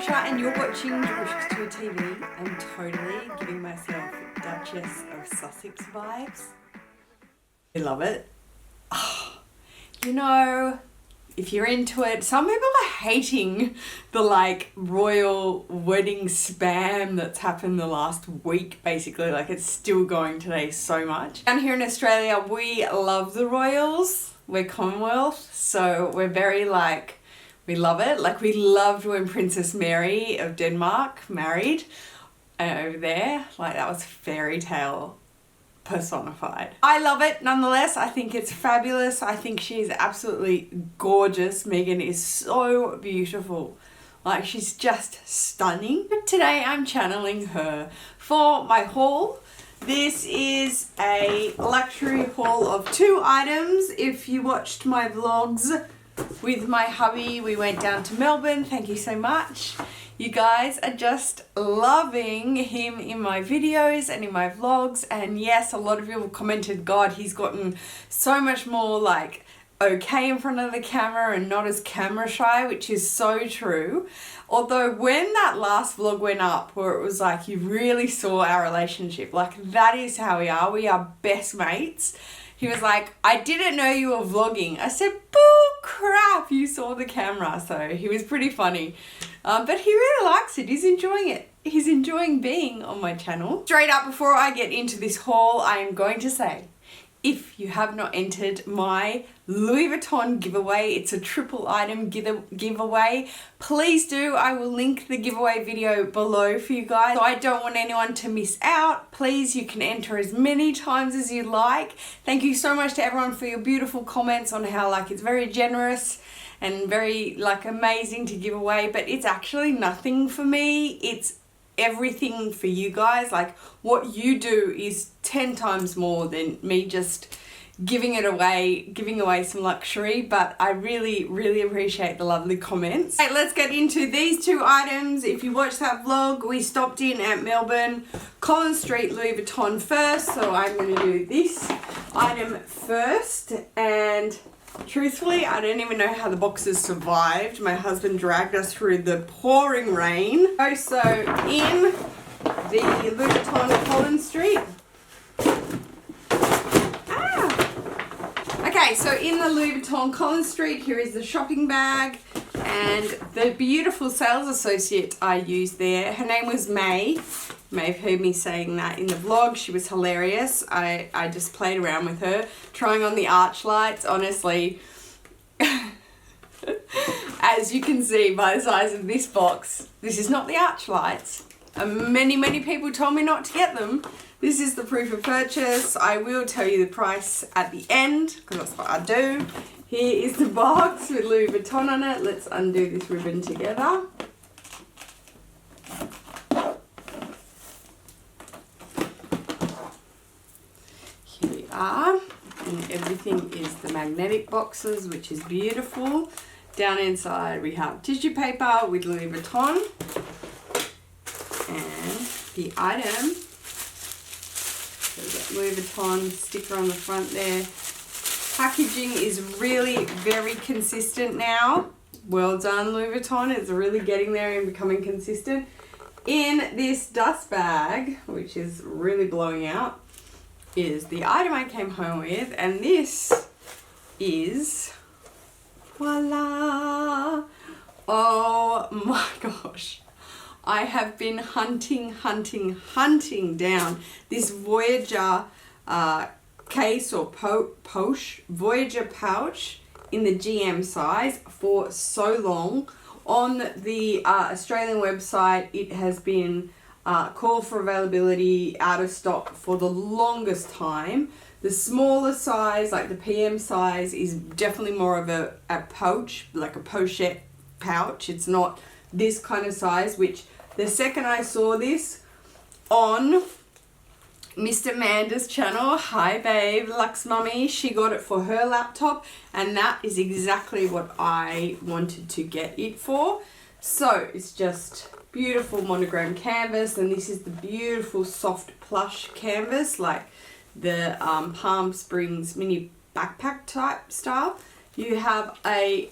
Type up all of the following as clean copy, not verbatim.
Jerusha and you're watching Jerusha Couture TV. I'm totally giving myself Duchess of Sussex vibes. I love it. Oh, you know, if you're into it, some people are hating the royal wedding spam that's happened the last week basically. Like it's still going today so much. Down here in Australia, we love the royals. We're Commonwealth, so we're very we love it. Like we loved when Princess Mary of Denmark married over there. Like that was fairy tale personified. I love it nonetheless. I think it's fabulous. I think she's absolutely gorgeous. Meghan is so beautiful. Like she's just stunning. But today I'm channeling her for my haul. This is a luxury haul of 2 items. If you watched my vlogs with my hubby, we went down to Melbourne. Thank you so much. You guys are just loving him in my videos and in my vlogs. And yes, a lot of you have commented, God, he's gotten so much more okay in front of the camera and not as camera shy, which is so true. Although when that last vlog went up where it was you really saw our relationship, that is how we are best mates. He was like, I didn't know you were vlogging. I said, boo crap, you saw the camera. So he was pretty funny. But he really likes it. He's enjoying it. He's enjoying being on my channel. Straight up, before I get into this haul, I am going to say, if you have not entered my Louis Vuitton giveaway, it's a triple item giveaway, please do. I will link the giveaway video below for you guys. So I don't want anyone to miss out. Please, you can enter as many times as you like. Thank you so much to everyone for your beautiful comments on how it's very generous and very amazing to give away, but it's actually nothing for me. It's everything for you guys. What you do is 10 times more than me just giving away some luxury. But I really appreciate the lovely comments. Okay, let's get into these 2 items. If you watched that vlog, we stopped in at Melbourne Collins Street Louis Vuitton first, so I'm going to do this item first. And truthfully, I don't even know how the boxes survived. My husband dragged us through the pouring rain. So in the Louis Vuitton Collins Street. Okay, so in the Louis Vuitton Collins Street, here is the shopping bag and the beautiful sales associate I used there. Her name was May. You may have heard me saying that in the vlog. She was hilarious. I just played around with her, trying on the arch lights. Honestly, as you can see by the size of this box, this is not the arch lights. Many people told me not to get them. This is the proof of purchase. I will tell you the price at the end, because that's what I do. Here is the box with Louis Vuitton on it. Let's undo this ribbon together. Here we are. And everything is the magnetic boxes, which is beautiful. Down inside we have tissue paper with Louis Vuitton. And the item, so we've got Louis Vuitton sticker on the front there. Packaging is really very consistent now. Well done, Louis Vuitton. It's really getting there and becoming consistent. In this dust bag, which is really blowing out, is the item I came home with, and this is, voila! Oh my gosh. I have been hunting down this Voyager case or Voyager pouch in the GM size for so long. On the Australian website, it has been called for availability, out of stock for the longest time. The smaller size, the PM size, is definitely more of a pouch, like a pochette pouch. It's not this kind of size, which the second I saw this on Mr. Amanda's channel, hi babe, Lux Mummy, she got it for her laptop, and that is exactly what I wanted to get it for. So it's just beautiful monogram canvas, and this is the beautiful soft plush canvas, like the Palm Springs mini backpack type style. You have a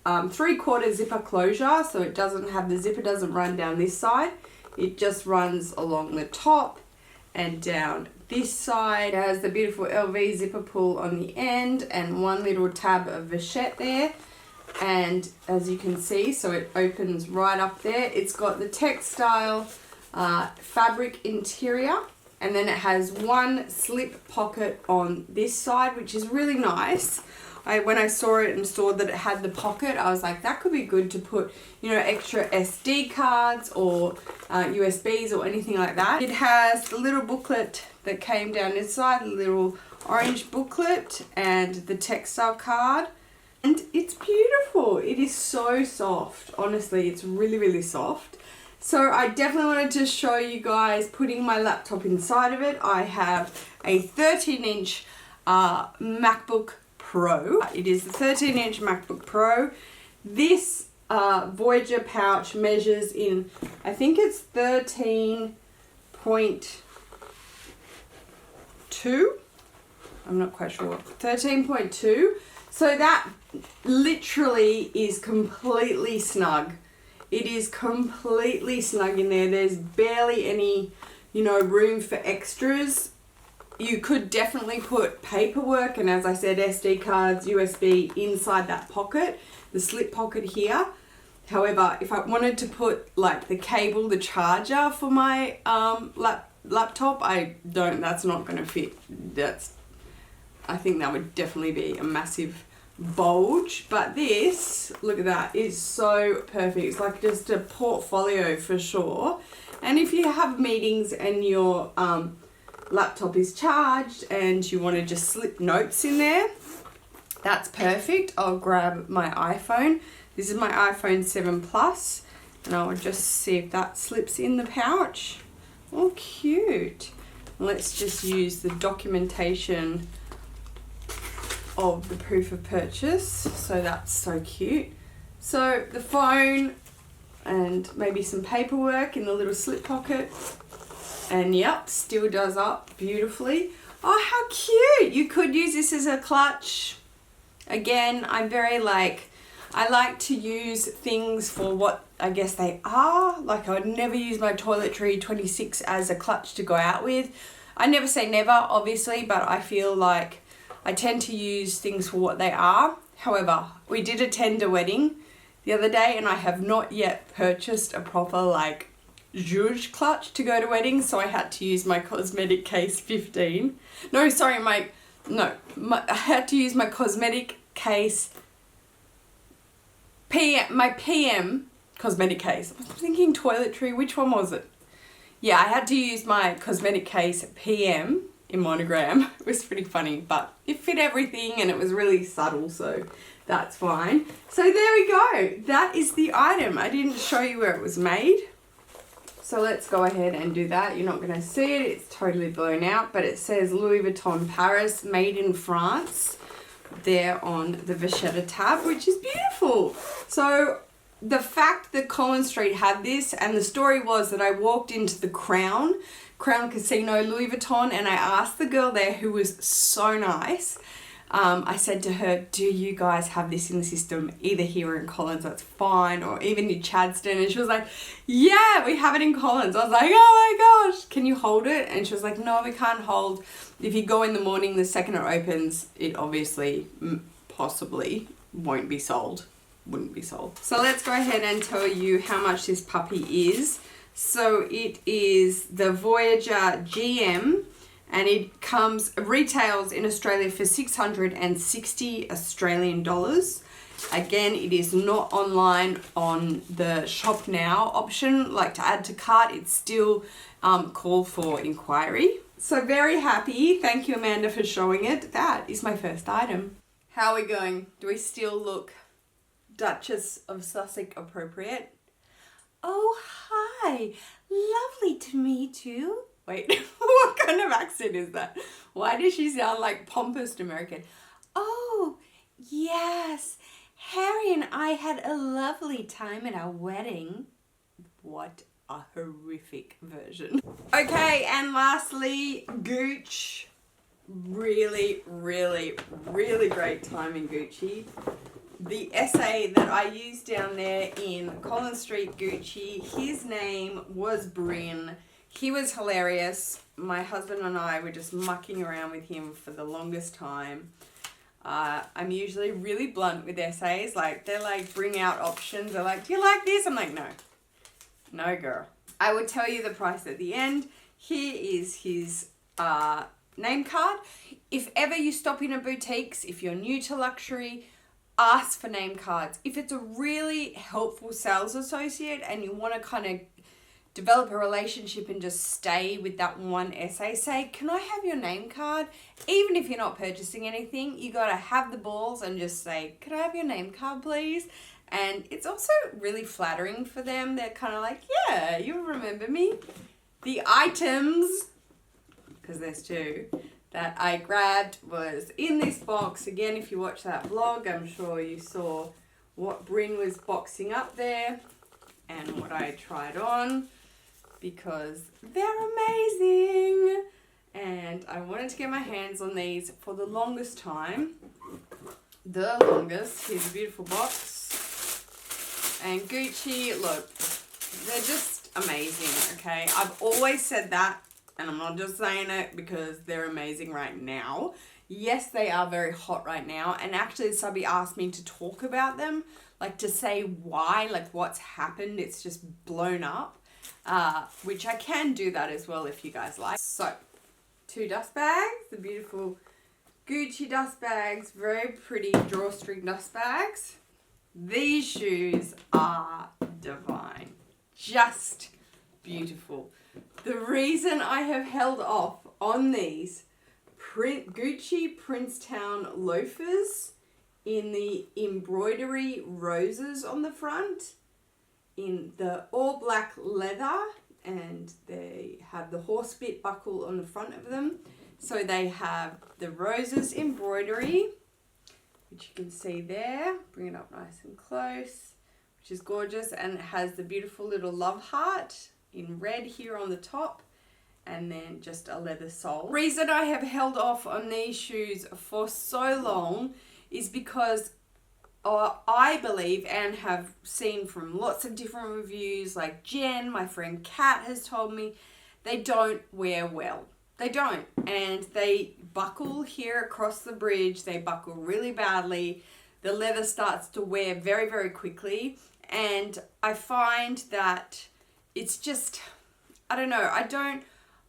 3/4 zipper closure, so it doesn't have, the zipper doesn't run down this side. It just runs along the top and down this side. It has the beautiful LV zipper pull on the end and one little tab of vachette there. And as you can see, so it opens right up there. It's got the textile fabric interior, and then it has one slip pocket on this side, which is really nice. When I saw it and saw that it had the pocket, I was like, that could be good to put, you know, extra SD cards or USBs or anything like that. It has the little booklet that came down this side, the little orange booklet and the textile card. And it's beautiful. It is so soft. Honestly, it's really, really soft. So I definitely wanted to show you guys putting my laptop inside of it. I have a 13-inch MacBook Pro. It is the 13-inch MacBook Pro. This Voyager pouch measures in, I think it's 13.2. I'm not quite sure. 13.2. So that literally is completely snug. It is completely snug in there. There's barely any, you know, room for extras. You could definitely put paperwork and, as I said, SD cards, USB inside that pocket, the slip pocket here. However, if I wanted to put like the cable, the charger for my laptop, that's not going to fit. I think that would definitely be a massive bulge. But this, look at that, is so perfect. It's like just a portfolio for sure. And if you have meetings and your laptop is charged and you want to just slip notes in there, that's perfect. I'll grab my iPhone. This is my iPhone 7 Plus, and I'll just see if that slips in the pouch. Oh, cute. Let's just use the documentation of the proof of purchase. So that's so cute. So the phone and maybe some paperwork in the little slip pocket. And yep, still does up beautifully. Oh, how cute. You could use this as a clutch. Again, I like to use things for what I guess they are. Like, I would never use my Toiletry 26 as a clutch to go out with. I never say never, obviously, but I feel like I tend to use things for what they are. However, we did attend a wedding the other day and I have not yet purchased a proper like Zhuzh clutch to go to weddings, so I had to use my cosmetic case 15. No, sorry, I had to use my cosmetic case my PM cosmetic case. I was thinking Toiletry, which one was it? Yeah, I had to use my cosmetic case PM in monogram. It was pretty funny, but it fit everything and it was really subtle, so that's fine. So there we go. That is the item. I didn't show you where it was made. So let's go ahead and do that. You're not going to see it. It's totally blown out, but it says Louis Vuitton Paris, made in France, there on the Vachetta tab, which is beautiful. So the fact that Collins Street had this, and the story was that I walked into the Crown Casino Louis Vuitton, and I asked the girl there, who was so nice, I said to her, do you guys have this in the system, either here or in Collins, that's fine, or even in Chadstone? And she was like, yeah, we have it in Collins. I was like, oh my gosh, can you hold it? And she was like, no, we can't hold. If you go in the morning, the second it opens, it obviously possibly wouldn't be sold. So let's go ahead and tell you how much this puppy is. So it is the Voyager GM, and it retails in Australia for 660 Australian dollars. Again, it is not online on the shop now option, like to add to cart. It's still called for inquiry. So very happy. Thank you, Amanda, for showing it. That is my first item. How are we going? Do we still look Duchess of Sussex appropriate? Oh, hi. Lovely to meet you. Wait, what kind of accent is that? Why does she sound like pompous American? Oh, yes. Harry and I had a lovely time at our wedding. What a horrific version. Okay, and lastly, Gooch. Really, really, really great time in Gucci. the essay that I used down there in Collins Street Gucci, his name was Bryn. He was hilarious. My husband and I were just mucking around with him for the longest time. I'm usually really blunt with essays. Like, they're like, bring out options. They're like, do you like this? I'm like, no. No, girl. I would tell you the price at the end. Here is his name card. If ever you stop in a boutiques, if you're new to luxury, ask for name cards. If it's a really helpful sales associate and you want to kind of develop a relationship and just stay with that one essay, say, can I have your name card? Even if you're not purchasing anything, you got to have the balls and just say, can I have your name card, please? And it's also really flattering for them. They're kind of like, yeah, you'll remember me. The items, because there's two, that I grabbed was in this box. Again, if you watch that vlog, I'm sure you saw what Bryn was boxing up there and what I tried on, because they're amazing. And I wanted to get my hands on these for the longest time. The longest. Here's a beautiful box. And Gucci, look, they're just amazing, okay? I've always said that, and I'm not just saying it because they're amazing right now. Yes, they are very hot right now, and actually SUBBIE asked me to talk about them, like to say why, like what's happened. It's just blown up, which I can do that as well if you guys like. So, 2 dust bags, the beautiful Gucci dust bags, very pretty drawstring dust bags. These shoes are divine, just beautiful. The reason I have held off on these Gucci Princetown loafers in the embroidery roses on the front, in the all black leather, and they have the horse bit buckle on the front of them. So they have the roses embroidery, which you can see there. Bring it up nice and close, which is gorgeous, and it has the beautiful little love heart in red here on the top, and then just a leather sole. The reason I have held off on these shoes for so long is because I believe, and have seen from lots of different reviews, like Jen, my friend Kat, has told me, they don't wear well. They don't, and they buckle here across the bridge. They buckle really badly. The leather starts to wear very, very quickly, and I find that it's just, I don't know,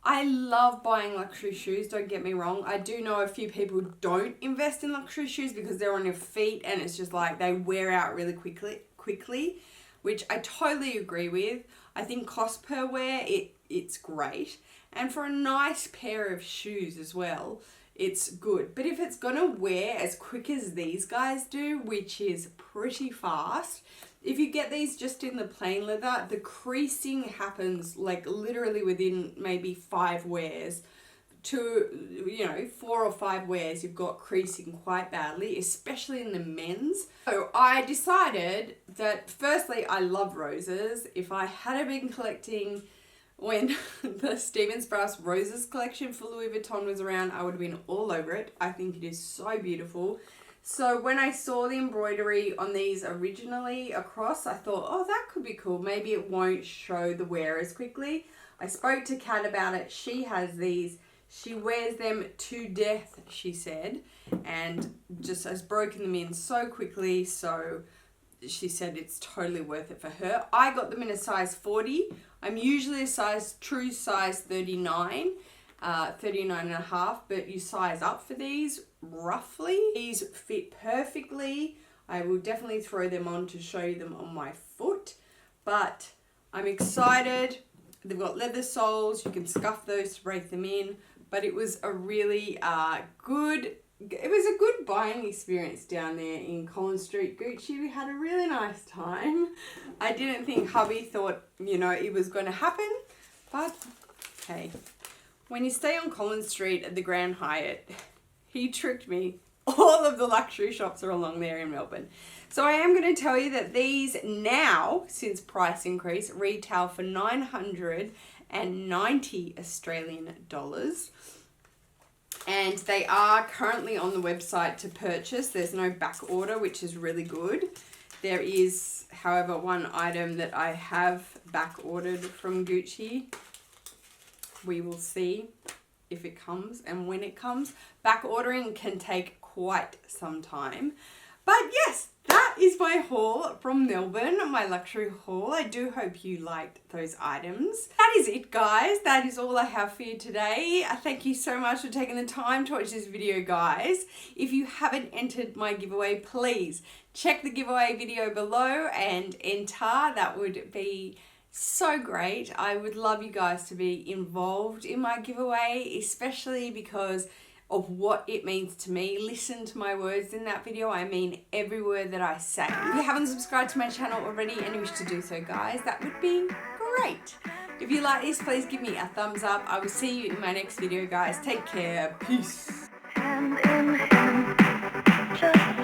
I love buying luxury shoes, don't get me wrong. I do know a few people don't invest in luxury shoes because they're on your feet and it's just like they wear out really quickly, which I totally agree with. I think cost per wear, it's great. And for a nice pair of shoes as well, it's good. But if it's gonna wear as quick as these guys do, which is pretty fast, if you get these just in the plain leather, the creasing happens like literally within maybe 5 wears. To 4 or 5 wears, you've got creasing quite badly, especially in the men's. So I decided that firstly, I love roses. If I had been collecting when the Stevens Brass Roses collection for Louis Vuitton was around, I would have been all over it. I think it is so beautiful. So when I saw the embroidery on these originally across, I thought, oh, that could be cool. Maybe it won't show the wear as quickly. I spoke to Kat about it. She has these. She wears them to death, she said, and just has broken them in so quickly. So she said it's totally worth it for her. I got them in a size 40. I'm usually a true size 39, 39 and a half, but you size up for these roughly. These fit perfectly. I will definitely throw them on to show you them on my foot, but I'm excited. They've got leather soles. You can scuff those to break them in, but it was a really it was a good buying experience down there in Collins Street Gucci. We had a really nice time. I didn't think hubby thought, it was going to happen, but hey, when you stay on Collins Street at the Grand Hyatt, he tricked me. All of the luxury shops are along there in Melbourne. So I am going to tell you that these now, since price increase, retail for 990 Australian dollars. And they are currently on the website to purchase. There's no back order, which is really good. There is, however, one item that I have back ordered from Gucci. We will see if it comes and when it comes. Back ordering can take quite some time. But yes, that is my haul from Melbourne, my luxury haul. I do hope you liked those items. That is it, guys. That is all I have for you today. Thank you so much for taking the time to watch this video, guys. If you haven't entered my giveaway, please check the giveaway video below and enter. That would be so great. I would love you guys to be involved in my giveaway, especially because of what it means to me. Listen to my words in that video. I mean every word that I say. If you haven't subscribed to my channel already and you wish to do so, guys, that would be great. If you like this, please give me a thumbs up. I will see you in my next video, guys. Take care. Peace.